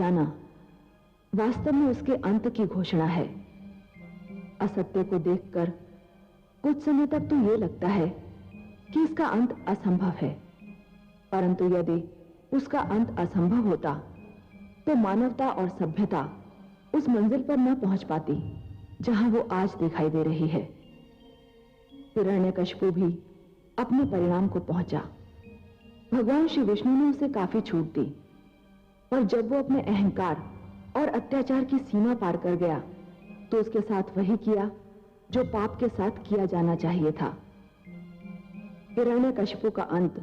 बचाना वास्तव में उसके अंत की घोषणा है। असत्य को देखकर कुछ समय तक तो यह लगता है कि इसका अंत असंभव है, परंतु यदि उसका अंत असंभव होता तो मानवता और सभ्यता उस मंजिल पर न पहुंच पाती जहां वो आज दिखाई दे रही है। हिरण्यकशिपु भी अपने परिणाम को पहुंचा। भगवान श्री विष्णु ने उसे काफी छूट दी, और जब वो अपने अहंकार और अत्याचार की सीमा पार कर गया तो उसके साथ वही किया जो पाप के साथ किया जाना चाहिए था। हिरण्यकशिपु का अंत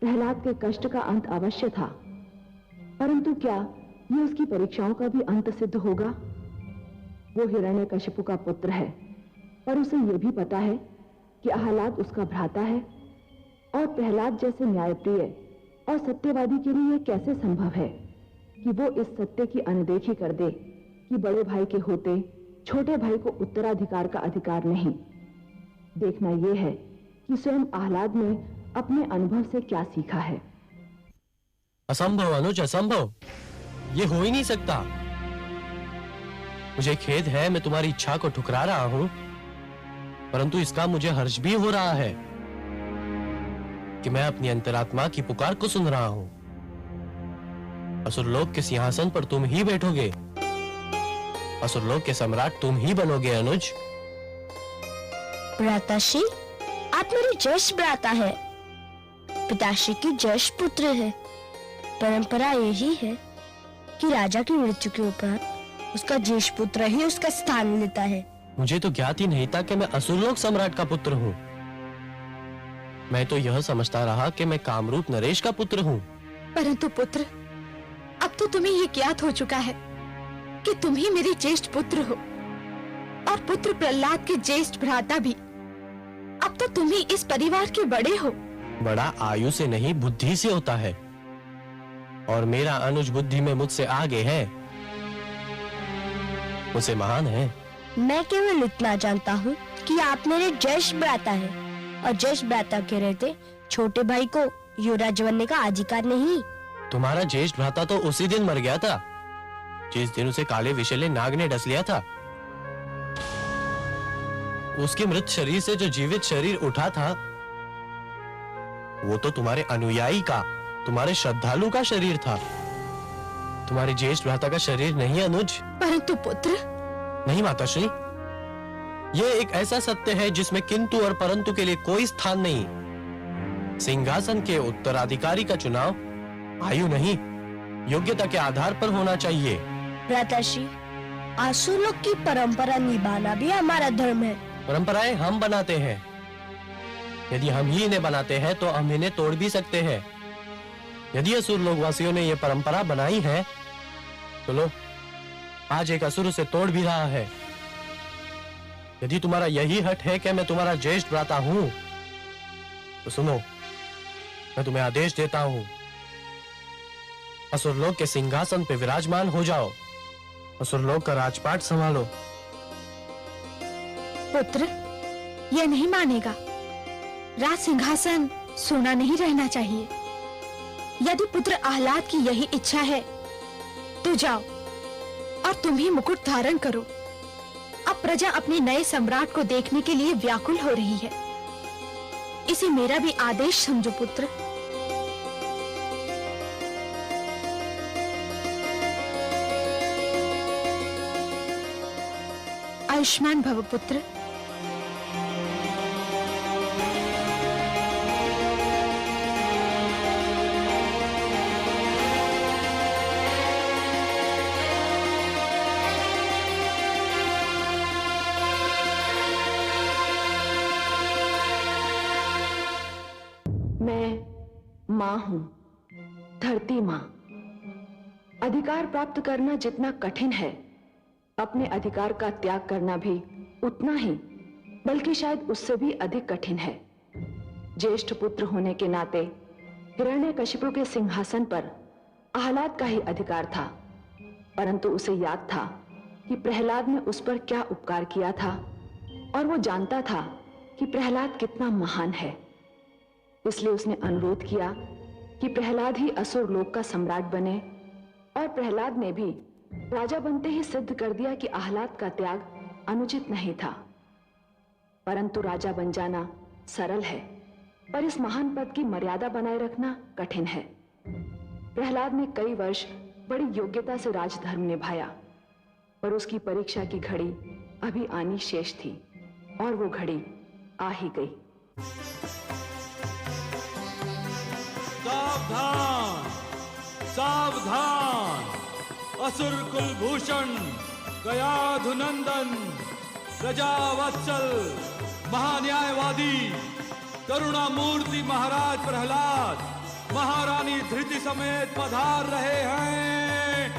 प्रहलाद के कष्ट का अंत अवश्य था, परंतु क्या यह उसकी परीक्षाओं का भी अंत सिद्ध होगा? वो हिरण्यकशिपु का पुत्र है, पर उसे यह भी पता है कि आह्लाद उसका भ्राता है, और प्रहलाद जैसे न्यायप्रिय और सत्यवादी के लिए यह कैसे संभव है कि वो इस सत्य की अनदेखी कर दे कि बड़े भाई के होते छोटे भाई को उत्तराधिकार का अधिकार नहीं। देखना यह है कि स्वयं आह्लाद ने अपने अनुभव से क्या सीखा है। असंभव अनुज, असंभव, ये हो ही नहीं सकता। मुझे खेद है, मैं तुम्हारी इच्छा को ठुकरा रहा हूं, परंतु इसका मुझे हर्ष भी हो रहा है कि मैं अपनी अंतरात्मा की पुकार को सुन रहा हूं। असुरलोक के सिंहासन पर तुम ही बैठोगे, असुरलोक के सम्राट तुम ही बनोगे अनुज। भ्राताश्री, आप मेरे ज्येष्ठ भ्राता है, पिताश्री की ज्येष्ठ पुत्र है। परंपरा यही है कि राजा की मृत्यु के उपरांत उसका ज्येष्ठ पुत्र ही उसका स्थान लेता है। मुझे तो ज्ञात ही नहीं था कि मैं असुरलोक सम्राट का पुत्र हूँ। मैं तो यह समझता रहा कि मैं कामरूप नरेश का पुत्र हूँ। परंतु पुत्र, अब तो तुम्हें ये ज्ञात हो चुका है कि तुम ही मेरे ज्येष्ठ पुत्र हो, और पुत्र प्रहलाद के ज्येष्ठ भ्राता भी। अब तो तुम ही इस परिवार के बड़े हो। बड़ा आयु से नहीं, बुद्धि से होता है, और मेरा अनुज बुद्धि में मुझसे आगे है, मुझसे महान है। मैं केवल इतना जानता हूँ कि आप मेरे ज्येष्ठ भ्राता हैं, और ज्येष्ठ भ्राता के रहते छोटे भाई को युवराज बनने का अधिकार नहीं। तुम्हारा ज्येष्ठ भ्राता तो उसी दिन मर गया था जिस दिन उसे काले विषैले नाग ने डस लिया था। उसके मृत शरीर से जो जीवित शरीर उठा था वो तो तुम्हारे अनुयायी का, तुम्हारे श्रद्धालु का शरीर था, तुम्हारे ज्येष्ठ भ्राता का शरीर नहीं अनुज। परंतु पुत्र। नहीं माताश्री, यह एक ऐसा सत्य है जिसमें किंतु और परंतु के लिए कोई स्थान नहीं। सिंहासन के उत्तराधिकारी का चुनाव आयु नहीं, योग्यता के आधार पर होना चाहिए। भ्राताश्री, असुरलोक की परंपरा निभाना भी हमारा धर्म है। परंपराएं हम बनाते हैं, यदि हम ही इन्हें बनाते हैं तो हम इन्हें तोड़ भी सकते हैं। यदि असुर लोक वासियों ने यह परंपरा बनाई है तो लो, आज एक असुर उसे तोड़ भी रहा है। यदि तुम्हारा यही हठ है कि मैं तुम्हारा ज्येष्ठ भ्राता हूं, तो सुनो, मैं तुम्हें आदेश देता हूं, असुरलोक के सिंहासन पे विराजमान हो जाओ, असुरलोक का राजपाट संभालो। पुत्र, यह नहीं मानेगा। राज सिंहासन सोना नहीं रहना चाहिए। यदि पुत्र आह्लाद की यही इच्छा है तो जाओ और तुम ही मुकुट धारण करो। अब प्रजा अपने नए सम्राट को देखने के लिए व्याकुल हो रही है। इसे मेरा भी आदेश समझो पुत्र। आयुष्मान भव पुत्र। मैं मां हूं, धरती मां। अधिकार प्राप्त करना जितना कठिन है, अपने अधिकार का त्याग करना भी उतना ही, बल्कि शायद उससे भी अधिक कठिन है। ज्येष्ठ पुत्र होने के नाते हिरण्यकशिपु के सिंहासन पर आह्लाद का ही अधिकार था, परंतु उसे याद था कि प्रहलाद ने उस पर क्या उपकार किया था, और वो जानता था कि प्रहलाद कितना महान है। इसलिए उसने अनुरोध किया कि प्रहलाद ही असुर लोक का सम्राट बने और प्रहलाद ने भी राजा बनते ही सिद्ध कर दिया कि आह्लाद का त्याग अनुचित नहीं था। परंतु राजा बन जाना सरल है, पर इस महान पद की मर्यादा बनाए रखना कठिन है। प्रहलाद ने कई वर्ष बड़ी योग्यता से राजधर्म निभाया, पर उसकी परीक्षा की घड़ी अभी आनी शेष थी, और वो घड़ी आ ही गई। सावधान सावधान, असुर कुलभूषण, गयाधुनंदन, प्रजावत्सल, महान्यायवादी, करुणामूर्ति महाराज प्रहलाद महारानी धृति समेत पधार रहे हैं।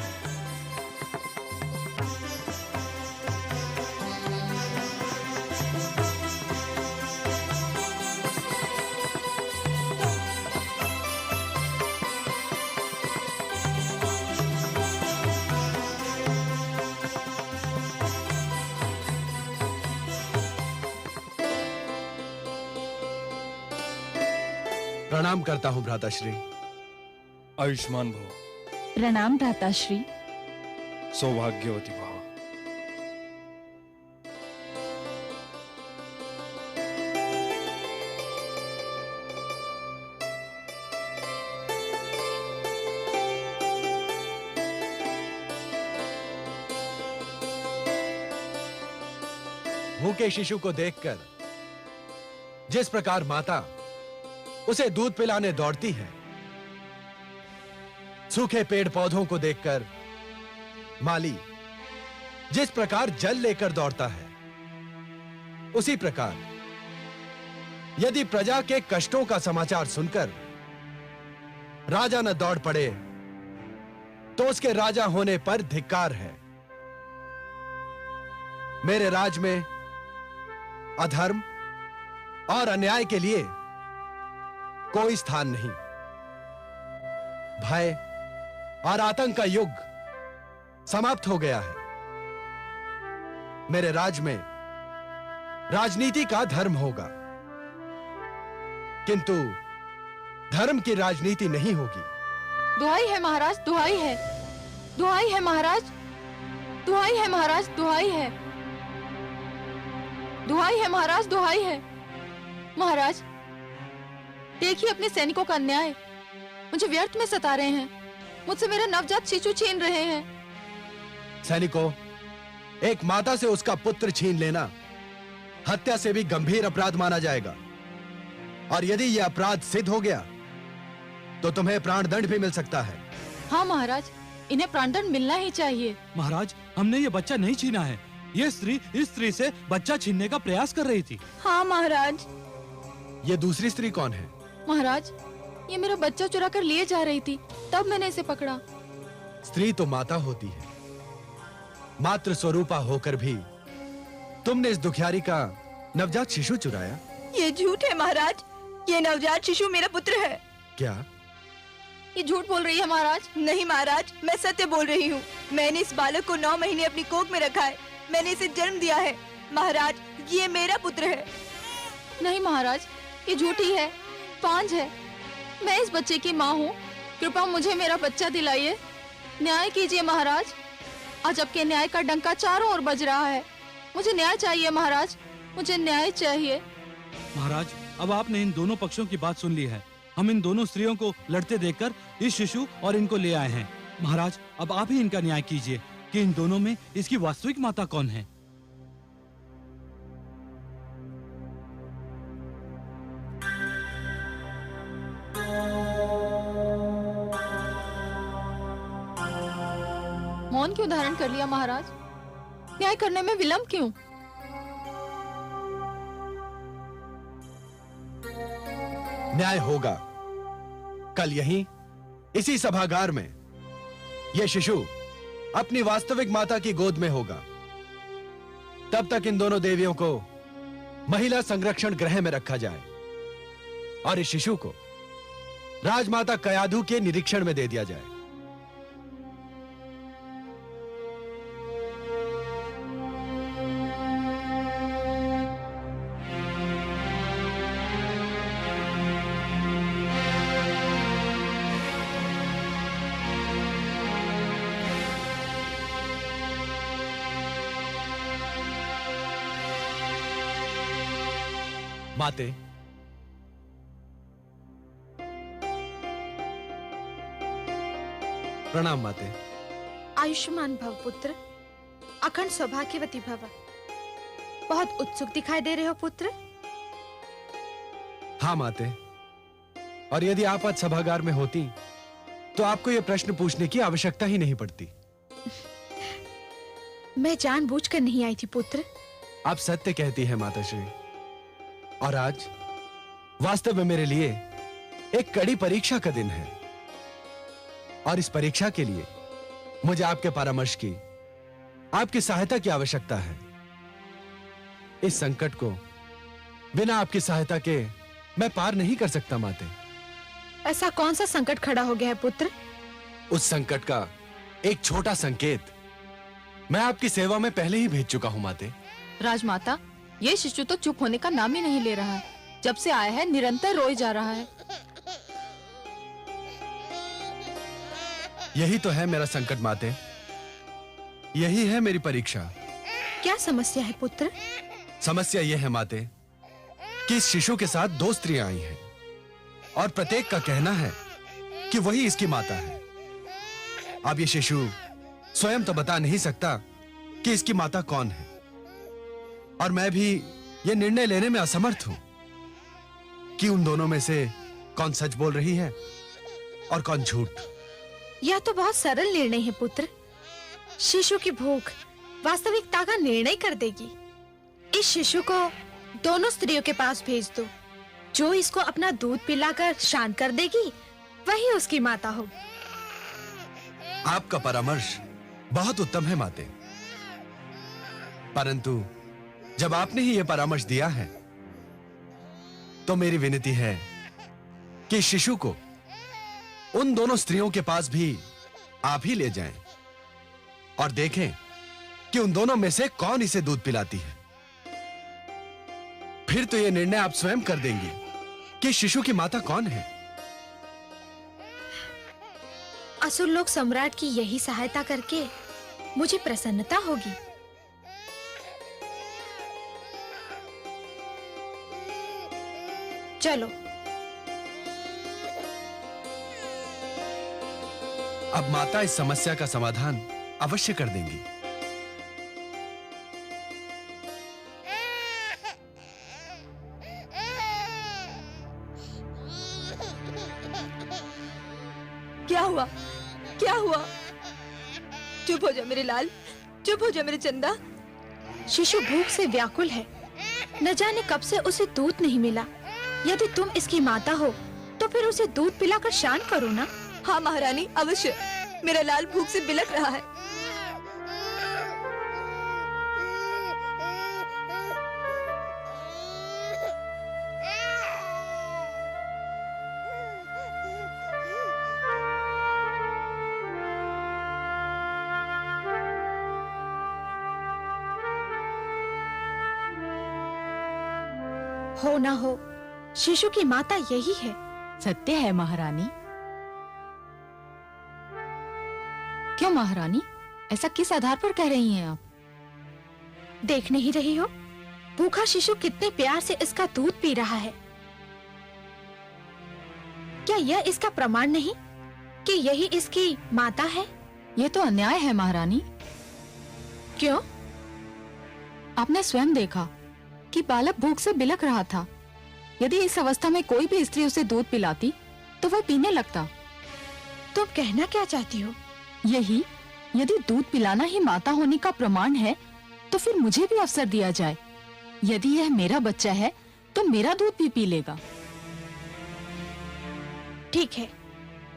प्रणाम करता हूं भ्राताश्री। आयुष्मान भव। प्रणाम भ्राताश्री। सौभाग्यवती भव। भूखे शिशु को देखकर जिस प्रकार माता उसे दूध पिलाने दौड़ती है, सूखे पेड़ पौधों को देखकर माली जिस प्रकार जल लेकर दौड़ता है, उसी प्रकार यदि प्रजा के कष्टों का समाचार सुनकर राजा न दौड़ पड़े तो उसके राजा होने पर धिक्कार है। मेरे राज में अधर्म और अन्याय के लिए कोई स्थान नहीं। भय और आतंक का युग समाप्त हो गया है। मेरे राज में राजनीति का धर्म होगा, किंतु धर्म की राजनीति नहीं होगी। दुहाई है महाराज, दुहाई है, दुहाई है महाराज, दुहाई है महाराज, दुहाई है, दुहाई है महाराज, दुहाई है। महाराज देखिए अपने सैनिकों का अन्याय, मुझे व्यर्थ में सता रहे हैं, मुझसे मेरा नवजात शिशु छीन रहे हैं। सैनिकों, एक माता से उसका पुत्र छीन लेना हत्या से भी गंभीर अपराध माना जाएगा, और यदि यह अपराध सिद्ध हो गया तो तुम्हें प्राणदंड भी मिल सकता है। हाँ महाराज, इन्हें प्राणदंड मिलना ही चाहिए। महाराज, हमने ये बच्चा नहीं छीना है। ये स्त्री इस स्त्री से बच्चा छीनने का प्रयास कर रही थी। हाँ महाराज। ये दूसरी स्त्री कौन है? महाराज, ये मेरा बच्चा चुरा कर लिए जा रही थी, तब मैंने इसे पकड़ा। स्त्री तो माता होती है, मातृ स्वरूपा होकर भी तुमने इस दुखियारी का नवजात शिशु चुराया। ये झूठ है महाराज, ये नवजात शिशु मेरा पुत्र है। क्या? ये झूठ बोल रही है महाराज। नहीं महाराज, मैं सत्य बोल रही हूँ। मैंने इस बालक को 9 महीने अपनी कोख में रखा है, मैंने इसे जन्म दिया है। महाराज, ये मेरा पुत्र है। नहीं महाराज, ये झूठी है, पांच है। मैं इस बच्चे की माँ हूँ, कृपया मुझे मेरा बच्चा दिलाइए। न्याय कीजिए महाराज, अजब के न्याय का डंका चारों ओर बज रहा है। मुझे न्याय चाहिए महाराज, मुझे न्याय चाहिए। महाराज, अब आपने इन दोनों पक्षों की बात सुन ली है। हम इन दोनों स्त्रियों को लड़ते देखकर इस शिशु और इनको ले आए हैं। महाराज, अब आप ही इनका न्याय कीजिए कि इन दोनों में इसकी वास्तविक माता कौन है। मौन क्यों धारण कर लिया महाराज? न्याय करने में विलंब क्यों? न्याय होगा कल यहीं इसी सभागार में। यह शिशु अपनी वास्तविक माता की गोद में होगा। तब तक इन दोनों देवियों को महिला संरक्षण गृह में रखा जाए और इस शिशु को राजमाता कयाधु के निरीक्षण में दे दिया जाए। माते, प्रणाम माते। आयुष्मान भव पुत्र, अखंड सौभाग्यवती भव। बहुत उत्सुक दिखाई दे रहे हो पुत्र। हाँ माते, और यदि आप आज सभागार में होती तो आपको यह प्रश्न पूछने की आवश्यकता ही नहीं पड़ती। मैं जानबूझकर नहीं आई थी पुत्र। आप सत्य कहती हैं माताश्री, और आज वास्तव में मेरे लिए एक कड़ी परीक्षा का दिन है, और इस परीक्षा के लिए मुझे आपके परामर्श की, आपकी सहायता की आवश्यकता है। इस संकट को बिना आपकी सहायता के मैं पार नहीं कर सकता माते। ऐसा कौन सा संकट खड़ा हो गया है पुत्र? उस संकट का एक छोटा संकेत मैं आपकी सेवा में पहले ही भेज चुका हूं माते। राजमाता, ये शिशु तो चुप होने का नाम ही नहीं ले रहा है। जब से आया है निरंतर रोए जा रहा है। यही तो है मेरा संकट माते, यही है मेरी परीक्षा। क्या समस्या है पुत्र? समस्या यह है माते कि इस शिशु के साथ 2 स्त्रियां आई हैं, और प्रत्येक का कहना है कि वही इसकी माता है। अब ये शिशु स्वयं तो बता नहीं सकता कि इसकी माता कौन है, और मैं भी यह निर्णय लेने में असमर्थ हूं कि उन दोनों में से कौन सच बोल रही है और कौन झूठ। यह तो बहुत सरल निर्णय है पुत्र। शिशु की भूख वास्तविकता का निर्णय कर देगी। इस शिशु को दोनों स्त्रियों के पास भेज दो। जो इसको अपना दूध पिलाकर शांत कर देगी वही उसकी माता होगी। आपका परामर्श बहुत उत्तम है माते, परंतु जब आपने ही यह परामर्श दिया है तो मेरी विनती है कि शिशु को उन दोनों स्त्रियों के पास भी आप ही ले जाएं और देखें कि उन दोनों में से कौन इसे दूध पिलाती है। फिर तो यह निर्णय आप स्वयं कर देंगी कि शिशु की माता कौन है। असुर लोक सम्राट की यही सहायता करके मुझे प्रसन्नता होगी। चलो अब माता इस समस्या का समाधान अवश्य कर देंगी। क्या हुआ? क्या हुआ? चुप हो जा मेरे लाल, चुप हो जा मेरे चंदा। शिशु भूख से व्याकुल है। न जाने कब से उसे दूध नहीं मिला। यदि तुम इसकी माता हो तो फिर उसे दूध पिलाकर शांत करो ना। हाँ महारानी, अवश्य। मेरा लाल भूख से बिलख रहा है। हो ना हो, शिशु की माता यही है। सत्य है महारानी। क्यों महारानी, ऐसा किस आधार पर कह रही हैं आप? देख नहीं रही हो, भूखा शिशु कितने प्यार से इसका दूध पी रहा है। क्या यह इसका प्रमाण नहीं कि यही इसकी माता है? ये तो अन्याय है महारानी। क्यों? आपने स्वयं देखा कि बालक भूख से बिलख रहा था। यदि इस अवस्था में कोई भी स्त्री उसे दूध पिलाती तो वह पीने लगता। तुम कहना क्या चाहती हो? यही, यदि दूध पिलाना ही माता होने का प्रमाण है तो फिर मुझे भी अवसर दिया जाए। यदि यह मेरा बच्चा है तो मेरा दूध भी पी लेगा। ठीक है,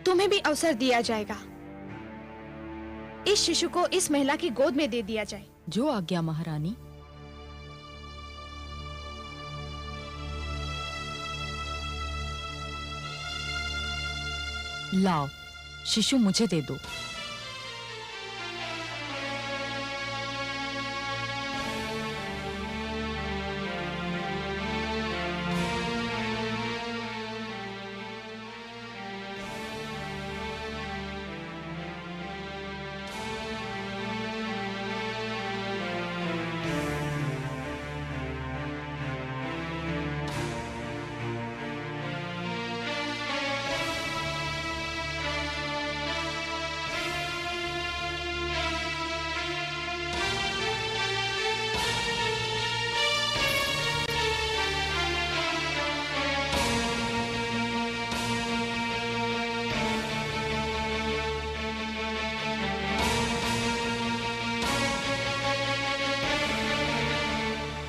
तुम्हें भी अवसर दिया जाएगा। इस शिशु को इस महिला की गोद में दे दिया जाए। जो आज्ञा महारानी। लाओ, शिशु मुझे दे दो।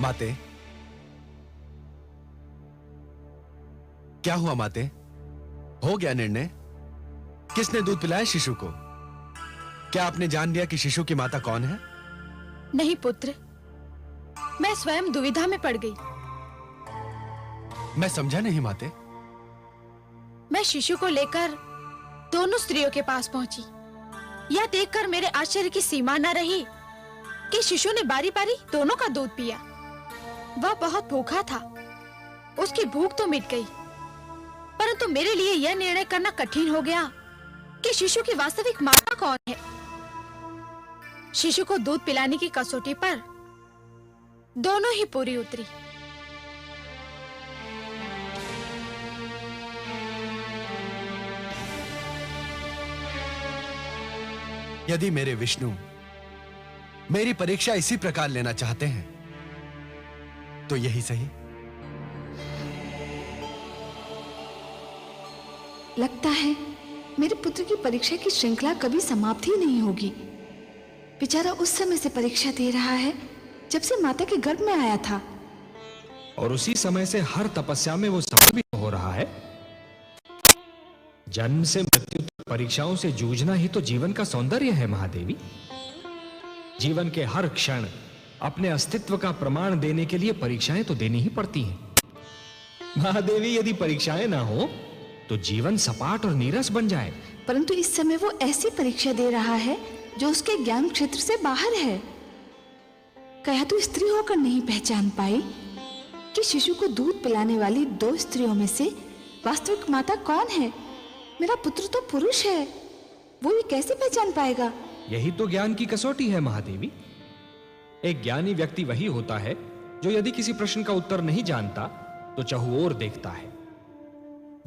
माते, क्या हुआ माते? हो गया निर्णय? किसने दूध पिलाया शिशु को? क्या आपने जान लिया कि शिशु की माता कौन है? नहीं पुत्र, मैं स्वयं दुविधा में पड़ गई। मैं समझा नहीं माते। मैं शिशु को लेकर दोनों स्त्रियों के पास पहुंची। यह देखकर मेरे आश्चर्य की सीमा न रही कि शिशु ने बारी बारी दोनों का दूध पिया। वह बहुत भूखा था, उसकी भूख तो मिट गई, परंतु मेरे लिए यह निर्णय करना कठिन हो गया कि शिशु की वास्तविक माता कौन है। शिशु को दूध पिलाने की कसौटी पर दोनों ही पूरी उतरी। यदि मेरे विष्णु मेरी परीक्षा इसी प्रकार लेना चाहते हैं तो यही सही। लगता है मेरे पुत्र की परीक्षा की श्रृंखला कभी समाप्त ही नहीं होगी। बेचारा उस समय से परीक्षा दे रहा है जब से माता के गर्भ में आया था, और उसी समय से हर तपस्या में वो सफल भी हो रहा है। जन्म से मृत्यु तक परीक्षाओं से जूझना ही तो जीवन का सौंदर्य है महादेवी। जीवन के हर क्षण अपने अस्तित्व का प्रमाण देने के लिए परीक्षाएं तो देनी ही पड़ती हैं। महादेवी, यदि परीक्षाएं ना हो तो जीवन सपाट और नीरस बन जाए। परंतु इस समय वो ऐसी परीक्षा दे रहा है जो उसके ज्ञान क्षेत्र से बाहर है। क्या तू स्त्री होकर नहीं पहचान पाई कि शिशु को दूध पिलाने वाली दो स्त्रियों में से वास्तविक माता कौन है? मेरा पुत्र तो पुरुष है, वो ये कैसे पहचान पाएगा? यही तो ज्ञान की कसौटी है महादेवी। एक ज्ञानी व्यक्ति वही होता है जो यदि किसी प्रश्न का उत्तर नहीं जानता तो चहुओर देखता है,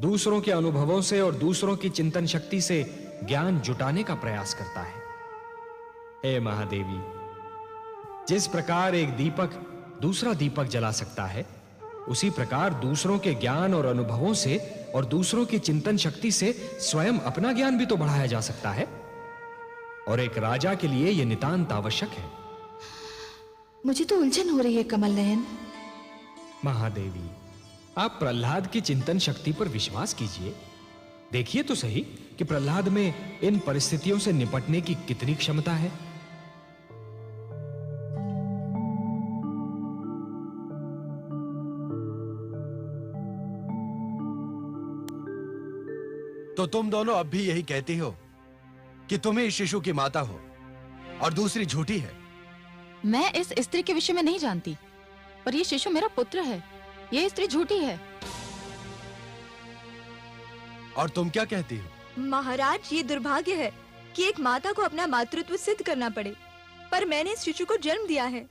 दूसरों के अनुभवों से और दूसरों की चिंतन शक्ति से ज्ञान जुटाने का प्रयास करता है। हे महादेवी, जिस प्रकार एक दीपक दूसरा दीपक जला सकता है, उसी प्रकार दूसरों के ज्ञान और अनुभवों से और दूसरों की चिंतन शक्ति से स्वयं अपना ज्ञान भी तो बढ़ाया जा सकता है, और एक राजा के लिए यह नितांत आवश्यक है। मुझे तो उलझन हो रही है कमल नयन। महादेवी, आप प्रहलाद की चिंतन शक्ति पर विश्वास कीजिए। देखिए तो सही कि प्रहलाद में इन परिस्थितियों से निपटने की कितनी क्षमता है। तो तुम दोनों अब भी यही कहती हो कि तुम ही इस शिशु की माता हो और दूसरी झूठी है। मैं इस स्त्री के विषय में नहीं जानती, पर ये शिशु मेरा पुत्र है। ये स्त्री झूठी है। और तुम क्या कहती हो? महाराज, ये दुर्भाग्य है कि एक माता को अपना मातृत्व सिद्ध करना पड़े, पर मैंने इस शिशु को जन्म दिया है।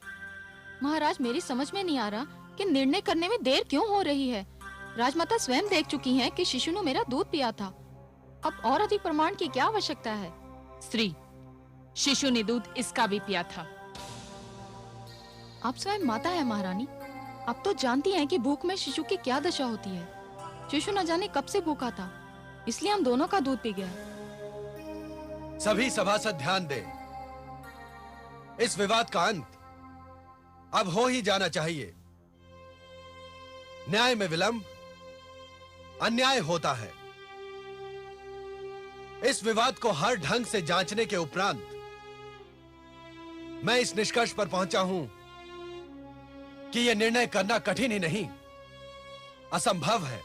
महाराज, मेरी समझ में नहीं आ रहा कि निर्णय करने में देर क्यों हो रही है। राजमाता स्वयं देख चुकी हैं कि शिशु ने मेरा दूध पिया था। अब और अधिक प्रमाण की क्या आवश्यकता है? स्त्री, शिशु ने दूध इसका भी पिया था। आप स्वयं माता है महारानी, आप तो जानती हैं कि भूख में शिशु की क्या दशा होती है। शिशु न जाने कब से भूखा था, इसलिए हम दोनों का दूध पी गया। सभी सभासद ध्यान दें, इस विवाद का अंत अब हो ही जाना चाहिए। न्याय में विलंब अन्याय होता है। इस विवाद को हर ढंग से जांचने के उपरांत मैं इस निष्कर्ष पर पहुंचा हूं कि यह निर्णय करना कठिन ही नहीं, असंभव है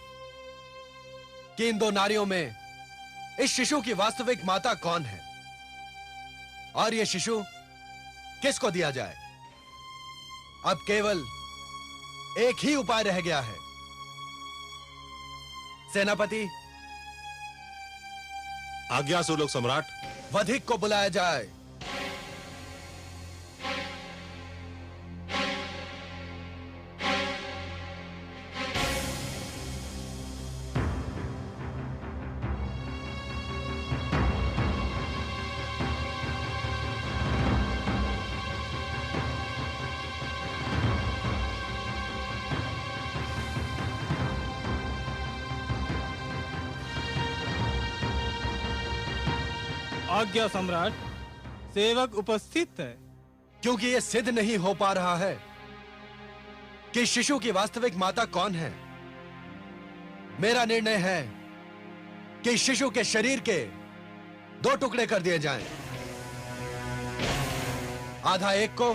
कि इन दो नारियों में इस शिशु की वास्तविक माता कौन है और यह शिशु किसको दिया जाए। अब केवल एक ही उपाय रह गया है। सेनापति, आज्ञा सुलोक सम्राट। वधिक को बुलाया जाए। आज्ञा सम्राट, सेवक उपस्थित है। क्योंकि यह सिद्ध नहीं हो पा रहा है कि शिशु की वास्तविक माता कौन है। मेरा निर्णय है कि शिशु के शरीर के 2 टुकड़े कर दिए जाएं, आधा एक को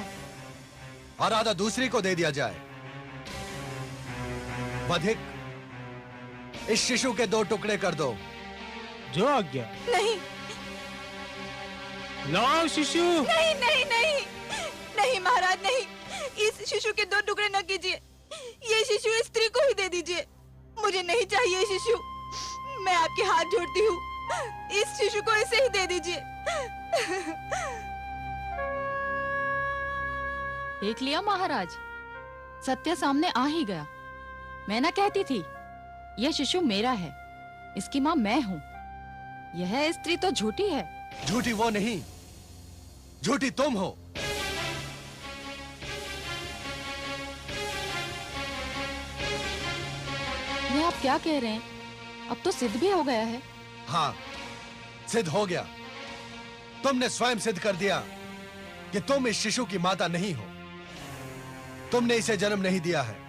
और आधा दूसरी को दे दिया जाए। वधिक, इस शिशु के 2 टुकड़े कर दो। जो आज्ञा। नहीं लाओ शिशु। नहीं नहीं नहीं नहीं महाराज, नहीं, इस शिशु के 2 टुकड़े न कीजिए। ये शिशु इस स्त्री को ही दे दीजिए। मुझे नहीं चाहिए शिशु। मैं आपके हाथ जोड़ती हूँ, इस शिशु को इसे ही दे दीजिए। देख लिया महाराज, सत्य सामने आ ही गया। मैं ना कहती थी यह शिशु मेरा है, इसकी माँ मैं हूँ। यह स्त्री तो झूठी है। झूठी वो नहीं, झूठी तुम हो। ये आप क्या कह रहे हैं? अब तो सिद्ध भी हो गया है। हाँ, सिद्ध हो गया। तुमने स्वयं सिद्ध कर दिया कि तुम इस शिशु की माता नहीं हो। तुमने इसे जन्म नहीं दिया है।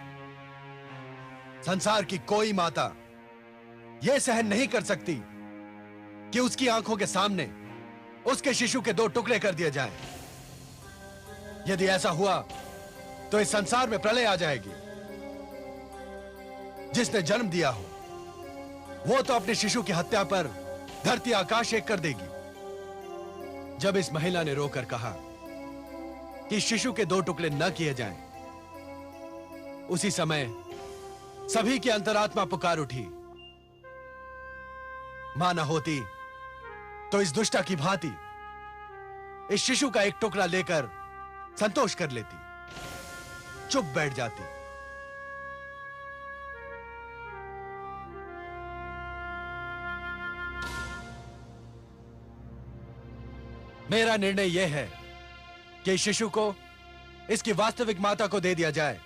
संसार की कोई माता यह सहन नहीं कर सकती कि उसकी आंखों के सामने उसके शिशु के 2 टुकड़े कर दिए जाएं। यदि ऐसा हुआ तो इस संसार में प्रलय आ जाएगी। जिसने जन्म दिया हो वो तो अपने शिशु की हत्या पर धरती आकाश एक कर देगी। जब इस महिला ने रोकर कहा कि शिशु के 2 टुकड़े न किए जाएं, उसी समय सभी की अंतरात्मा पुकार उठी। मां न होती तो इस दुष्टा की भांति इस शिशु का 1 टुकड़ा लेकर संतोष कर लेती, चुप बैठ जाती। मेरा निर्णय यह है कि इस शिशु को इसकी वास्तविक माता को दे दिया जाए।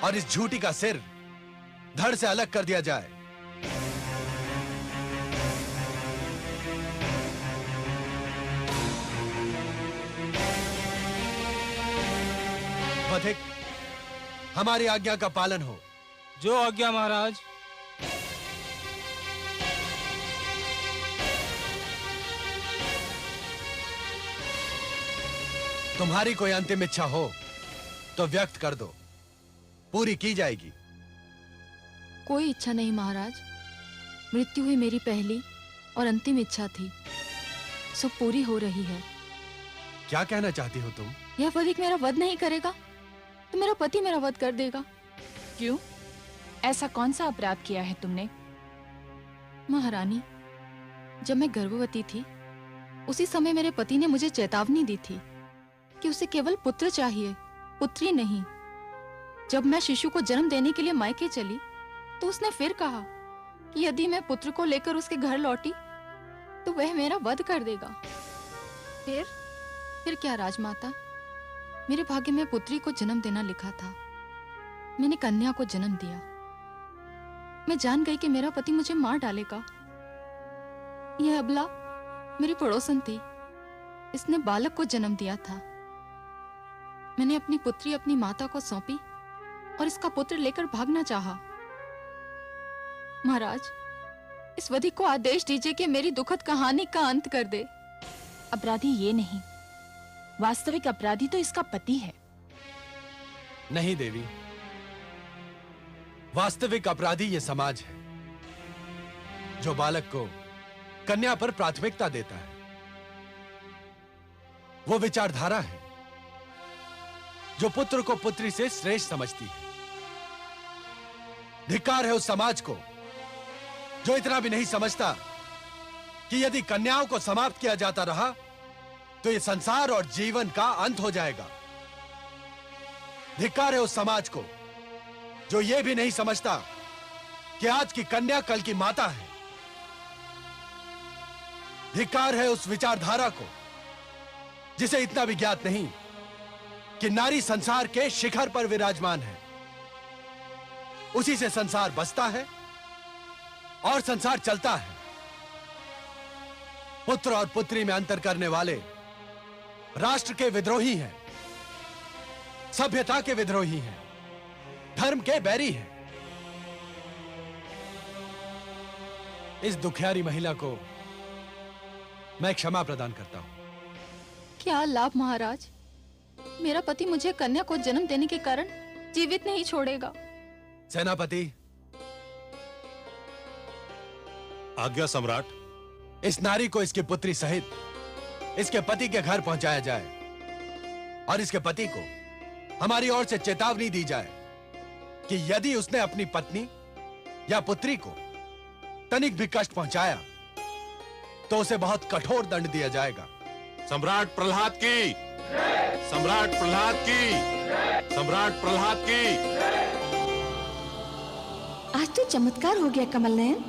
और इस झूठी का सिर धड़ से अलग कर दिया जाए। वधिक, हमारी आज्ञा का पालन हो। जो आज्ञा महाराज। तुम्हारी कोई अंतिम इच्छा हो तो व्यक्त कर दो, पूरी की जाएगी। कोई इच्छा नहीं महाराज, मृत्यु ही मेरी पहली और अंतिम इच्छा थी, सब पूरी हो रही है। क्या कहना चाहती हो तुम? यह वधिक मेरा वध नहीं करेगा तो मेरा पति मेरा वध कर देगा। क्यों? ऐसा कौन सा अपराध किया है तुमने? महारानी, जब मैं गर्भवती थी उसी समय मेरे पति ने मुझे चेतावनी दी थी कि उसे केवल पुत्र चाहिए, पुत्री नहीं। जब मैं शिशु को जन्म देने के लिए मायके चली तो उसने फिर कहा कि यदि मैं पुत्र को लेकर उसके घर लौटी तो वह मेरा वध कर देगा। फिर क्या राजमाता, मेरे भाग्य में पुत्री को जन्म देना लिखा था। मैंने कन्या को जन्म दिया। मैं जान गई कि मेरा पति मुझे मार डालेगा। यह अबला मेरी पड़ोसन थी, इसने बालक को जन्म दिया था। मैंने अपनी पुत्री अपनी माता को सौंपी और इसका पुत्र लेकर भागना चाहा। महाराज, इस वधिक को आदेश दीजिए कि मेरी दुखद कहानी का अंत कर दे। अपराधी ये नहीं, वास्तविक अपराधी तो इसका पति है। नहीं देवी, वास्तविक अपराधी ये समाज है जो बालक को कन्या पर प्राथमिकता देता है। वो विचारधारा है जो पुत्र को पुत्री से श्रेष्ठ समझती है। धिक्कार है उस समाज को जो इतना भी नहीं समझता कि यदि कन्याओं को समाप्त किया जाता रहा तो ये संसार और जीवन का अंत हो जाएगा। धिक्कार है उस समाज को जो ये भी नहीं समझता कि आज की कन्या कल की माता है। धिक्कार है उस विचारधारा को जिसे इतना भी ज्ञात नहीं कि नारी संसार के शिखर पर विराजमान है, उसी से संसार बसता है और संसार चलता है। पुत्र और पुत्री में अंतर करने वाले राष्ट्र के विद्रोही हैं, सभ्यता के विद्रोही हैं, धर्म के बैरी हैं। इस दुखियारी महिला को मैं क्षमा प्रदान करता हूं। क्या लाभ महाराज? मेरा पति मुझे कन्या को जन्म देने के कारण जीवित नहीं छोड़ेगा। सेनापति, आज्ञा सम्राट। इस नारी को इसकी पुत्री सहित इसके पति के घर पहुंचाया जाए और इसके पति को हमारी ओर से चेतावनी दी जाए कि यदि उसने अपनी पत्नी या पुत्री को तनिक भी कष्ट पहुंचाया तो उसे बहुत कठोर दंड दिया जाएगा। सम्राट प्रहलाद की, सम्राट प्रहलाद की, सम्राट प्रहलाद की। आज तो चमत्कार हो गया कमल नयन।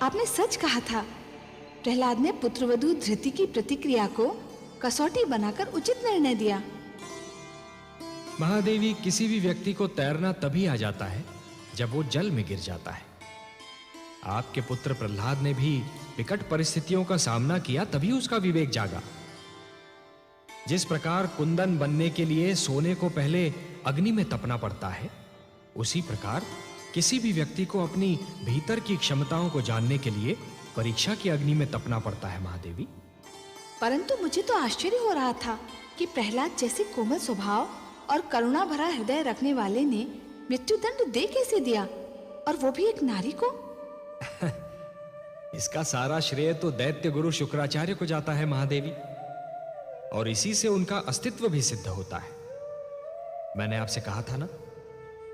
आपने सच कहा था। प्रहलाद ने पुत्रवधू धृति की प्रतिक्रिया को कसौटी बनाकर उचित निर्णय दिया। महादेवी, किसी भी व्यक्ति को तैरना तभी आ जाता है जब वो जल में गिर जाता है। आपके पुत्र प्रहलाद ने भी विकट परिस्थितियों का सामना किया, तभी उसका विवेक जागा। जिस प्रकार कुंदन बनने के लिए सोने को पहले अग्नि में तपना पड़ता है, उसी प्रकार किसी भी व्यक्ति को अपनी भीतर की क्षमताओं को जानने के लिए परीक्षा की अग्नि में तपना पड़ता है महादेवी। परंतु मुझे तो आश्चर्य हो रहा था कि प्रहलाद जैसे कोमल स्वभाव और करुणा भरा हृदय रखने वाले ने मृत्युदंड दे कैसे दिया, और वो भी एक नारी को। इसका सारा श्रेय तो दैत्य गुरु शुक्राचार्य को जाता है महादेवी, और इसी से उनका अस्तित्व भी सिद्ध होता है। मैंने आपसे कहा था ना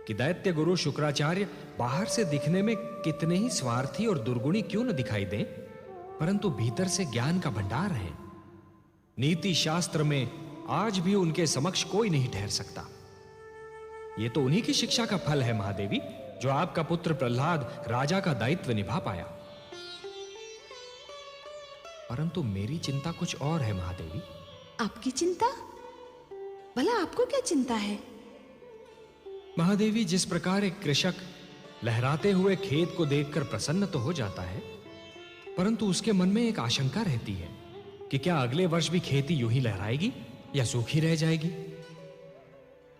कि दैत्य गुरु शुक्राचार्य बाहर से दिखने में कितने ही स्वार्थी और दुर्गुणी क्यों न दिखाई दें, परंतु भीतर से ज्ञान का भंडार है। नीति शास्त्र में आज भी उनके समक्ष कोई नहीं ठहर सकता। यह तो उन्हीं की शिक्षा का फल है महादेवी, जो आपका पुत्र प्रहलाद राजा का दायित्व निभा पाया। परंतु मेरी चिंता कुछ और है महादेवी। आपकी चिंता? भला आपको क्या चिंता है? महादेवी, जिस प्रकार एक कृषक लहराते हुए खेत को देखकर प्रसन्न तो हो जाता है, परंतु उसके मन में एक आशंका रहती है कि क्या अगले वर्ष भी खेती यूं ही लहराएगी या सूखी रह जाएगी।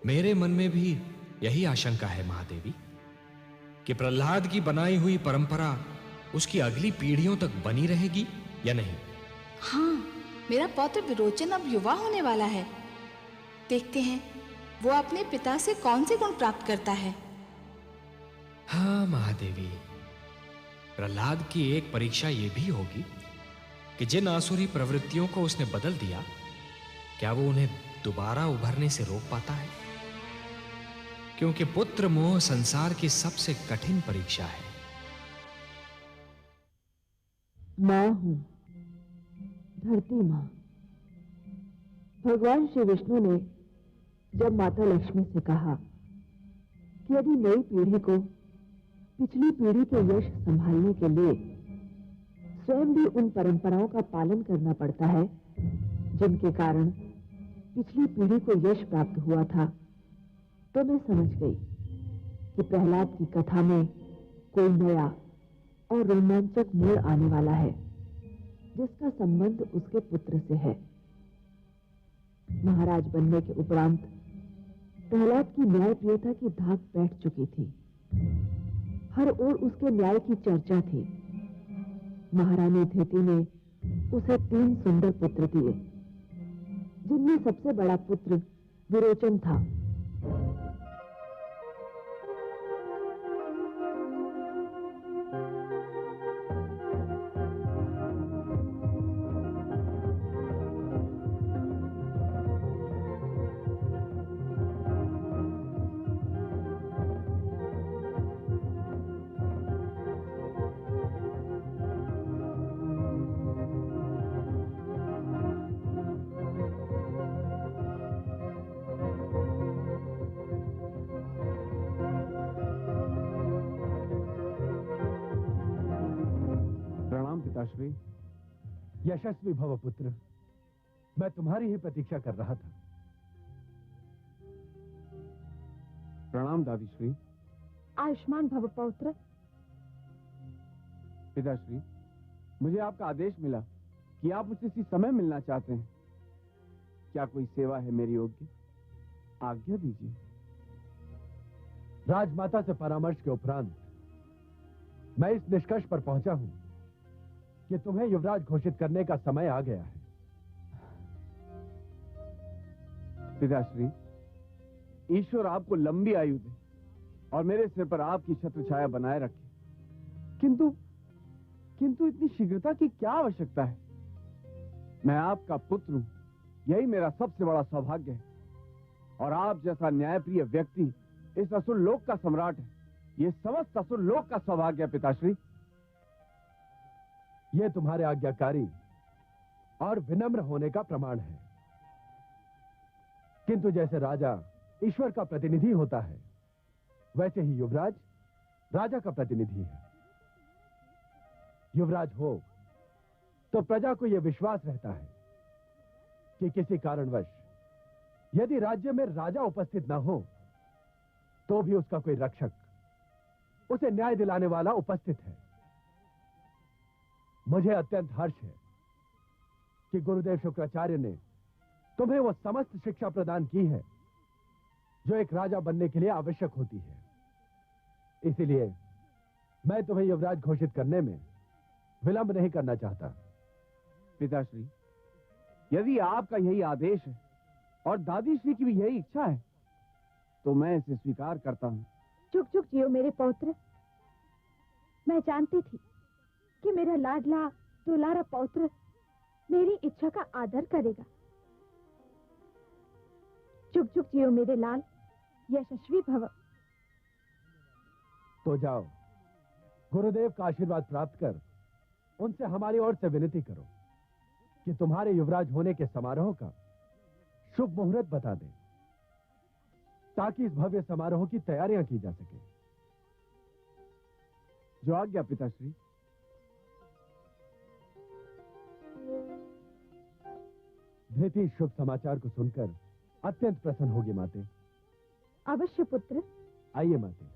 मेरे मन में भी यही आशंका है महादेवी कि प्रहलाद की बनाई हुई परंपरा उसकी अगली पीढ़ियों तक बनी रहेगी या नहीं। हाँ, मेरा पौत्र विरोचन अब युवा होने वाला है। देखते हैं वो अपने पिता से कौन से गुण प्राप्त करता है। हाँ महादेवी, प्रहलाद की एक परीक्षा यह भी होगी कि जिन आसुरी प्रवृत्तियों को उसने बदल दिया, क्या वो उन्हें दोबारा उभरने से रोक पाता है? क्योंकि पुत्र मोह संसार की सबसे कठिन परीक्षा है। मां हूं, धरती मां। भगवान श्री विष्णु ने जब माता लक्ष्मी से कहा कि यदि नई पीढ़ी को पिछली पीढ़ी के यश संभालने के लिए स्वयं भी उन परंपराओं का पालन करना पड़ता है जिनके कारण पिछली पीढ़ी को यश प्राप्त हुआ था, तो मैं समझ गई कि प्रहलाद की कथा में कोई नया और रोमांचक मोड़ आने वाला है, जिसका संबंध उसके पुत्र से है। महाराज बनने के उपरांत प्रहलाद की न्यायप्रियता की धाक बैठ चुकी थी। हर ओर उसके न्याय की चर्चा थी। महारानी धृति ने उसे 3 सुंदर पुत्र दिए, जिनमें सबसे बड़ा पुत्र विरोचन था। पिताश्री, यशस्वी भव पुत्र। मैं तुम्हारी ही प्रतीक्षा कर रहा था। प्रणाम दादीश्री। आयुष्मान भव पौत्र। पिताश्री, मुझे आपका आदेश मिला कि आप मुझसे इसी समय मिलना चाहते हैं। क्या कोई सेवा है मेरी योग्य? आज्ञा दीजिए। राजमाता से परामर्श के उपरांत मैं इस निष्कर्ष पर पहुंचा हूं कि तुम्हें युवराज घोषित करने का समय आ गया है। पिताश्री, ईश्वर आपको लंबी आयु दे और मेरे सिर पर आपकी छत्र छाया बनाए रखे। किंतु इतनी शीघ्रता की क्या आवश्यकता है? मैं आपका पुत्र हूं, यही मेरा सबसे बड़ा सौभाग्य है। और आप जैसा न्यायप्रिय व्यक्ति इस असुर लोक का सम्राट है। ये समस्त असुर लोक का सौभाग्य है पिताश्री। यह तुम्हारे आज्ञाकारी और विनम्र होने का प्रमाण है। किंतु जैसे राजा ईश्वर का प्रतिनिधि होता है, वैसे ही युवराज राजा का प्रतिनिधि है। युवराज हो तो प्रजा को यह विश्वास रहता है कि किसी कारणवश यदि राज्य में राजा उपस्थित न हो तो भी उसका कोई रक्षक, उसे न्याय दिलाने वाला उपस्थित है। मुझे अत्यंत हर्ष है कि गुरुदेव शुक्राचार्य ने तुम्हें वो समस्त शिक्षा प्रदान की है जो एक राजा बनने के लिए आवश्यक होती है। इसीलिए मैं तुम्हें युवराज घोषित करने में विलंब नहीं करना चाहता। पिताश्री, यदि आपका यही आदेश है और दादी श्री की भी यही इच्छा है तो मैं इसे स्वीकार करता हूं। चुप चुप जियो मेरे पौत्र। मैं जानती थी कि मेरा लाडला दुलारा पौत्र मेरी इच्छा का आदर करेगा। चुप चुप जियो मेरे लाल, यशस्वी भव। तो जाओ, गुरुदेव का आशीर्वाद प्राप्त कर उनसे हमारी ओर से विनती करो कि तुम्हारे युवराज होने के समारोह का शुभ मुहूर्त बता दें, ताकि इस भव्य समारोह की तैयारियां की जा सके। जो आज्ञा पिताश्री। धृति शुभ समाचार को सुनकर अत्यंत प्रसन्न होगी माते। अवश्य पुत्र। आइए माते।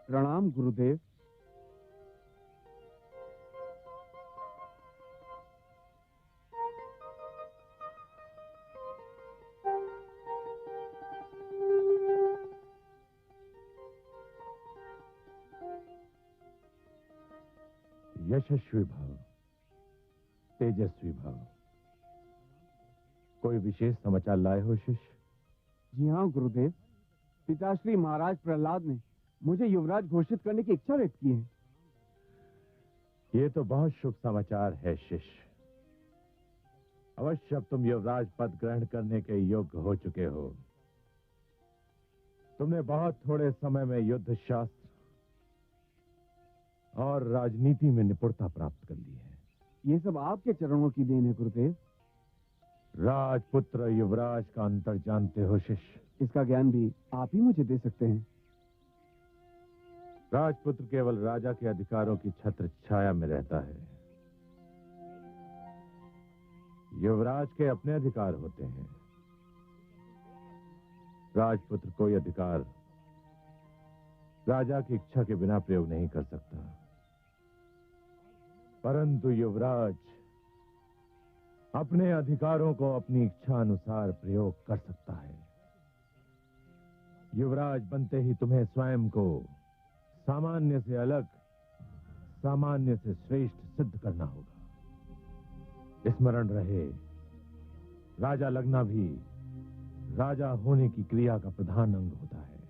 प्रणाम गुरुदेव। यशस्वी भव, तेजस्वी भव। कोई विशेष समाचार लाए हो शिष्य? जी हाँ गुरुदेव, पिताश्री महाराज प्रहलाद ने मुझे युवराज घोषित करने की इच्छा व्यक्त की है। ये तो बहुत शुभ समाचार है शिष्य। अवश्य अब तुम युवराज पद ग्रहण करने के योग्य हो चुके हो। तुमने बहुत थोड़े समय में युद्ध शास्त्र और राजनीति में निपुणता प्राप्त कर ली है। ये सब आपके चरणों की देन है गुरुदेव। राजपुत्र युवराज का अंतर जानते हो शिष्य? इसका ज्ञान भी आप ही मुझे दे सकते हैं। राजपुत्र केवल राजा के अधिकारों की छत्र छाया में रहता है। युवराज के अपने अधिकार होते हैं। राजपुत्र कोई अधिकार राजा की इच्छा के बिना प्रयोग नहीं कर सकता, परंतु युवराज अपने अधिकारों को अपनी इच्छा अनुसार प्रयोग कर सकता है। युवराज बनते ही तुम्हें स्वयं को सामान्य से अलग, सामान्य से श्रेष्ठ सिद्ध करना होगा। स्मरण रहे, राजा लगना भी राजा होने की क्रिया का प्रधान अंग होता है।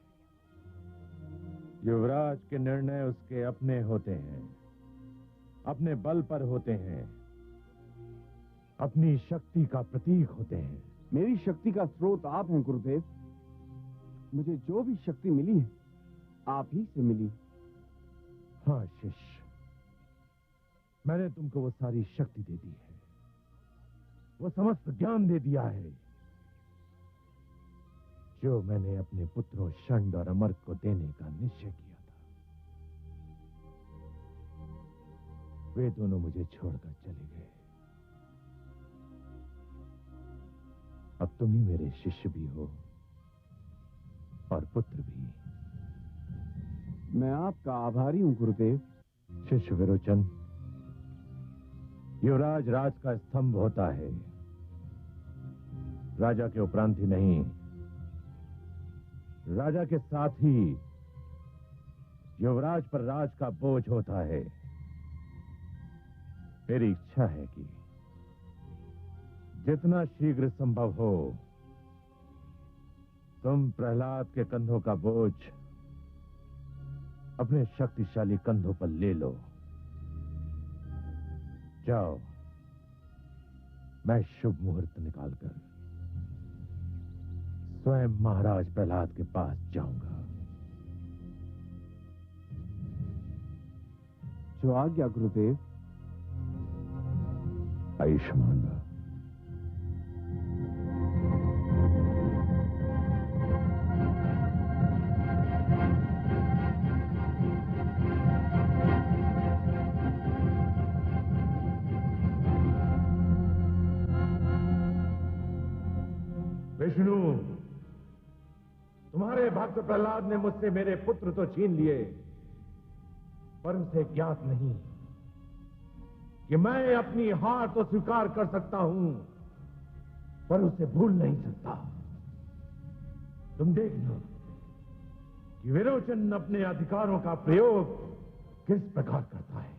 युवराज के निर्णय उसके अपने होते हैं, अपने बल पर होते हैं, अपनी शक्ति का प्रतीक होते हैं। मेरी शक्ति का स्रोत आप हैं गुरुदेव। मुझे जो भी शक्ति मिली है आप ही से मिली। हाँ शिष्य, मैंने तुमको वो सारी शक्ति दे दी है, वो समस्त ज्ञान दे दिया है जो मैंने अपने पुत्रों षंड और अमर्क को देने का निश्चय किया था। वे दोनों मुझे छोड़कर चले गए। अब तुम ही मेरे शिष्य भी हो और पुत्र भी। मैं आपका आभारी हूं गुरुदेव। शिष्य विरोचन, युवराज राज का स्तंभ होता है, राजा के उपरांत ही नहीं, राजा के साथ ही युवराज पर राज का बोझ होता है। मेरी इच्छा है कि जितना शीघ्र संभव हो तुम प्रहलाद के कंधों का बोझ अपने शक्तिशाली कंधों पर ले लो। जाओ, मैं शुभ मुहूर्त निकालकर स्वयं महाराज प्रहलाद के पास जाऊंगा। जो आज्ञा गुरुदेव। आयुष्मान भव। विष्णु, तुम्हारे भक्त प्रहलाद ने मुझसे मेरे पुत्र तो छीन लिए, पर उसे ज्ञात नहीं कि मैं अपनी हार तो स्वीकार कर सकता हूं, पर उसे भूल नहीं सकता। तुम देखना कि विरोचन अपने अधिकारों का प्रयोग किस प्रकार करता है।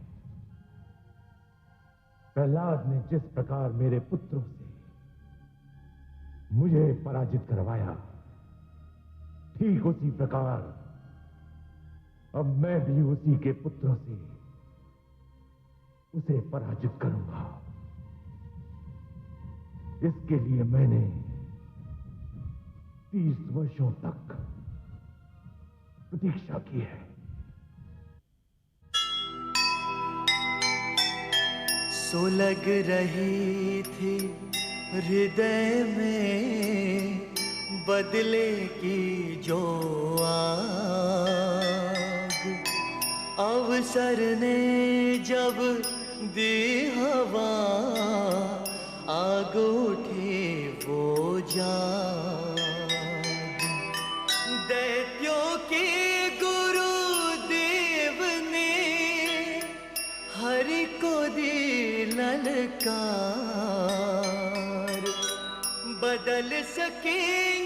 प्रहलाद ने जिस प्रकार मेरे पुत्रों से मुझे पराजित करवाया, ठीक उसी प्रकार अब मैं भी उसी के पुत्रों से उसे पराजित करूंगा। इसके लिए मैंने 30 वर्षों तक प्रतीक्षा की है। सो लग रही थी हृदय में बदलेगी जो आग, अवसर ने जब दी हवा, आग उठी वो जाग। दैत्यों की गुरुदेव ने हरि को दी ललकार, बदल सकेंगे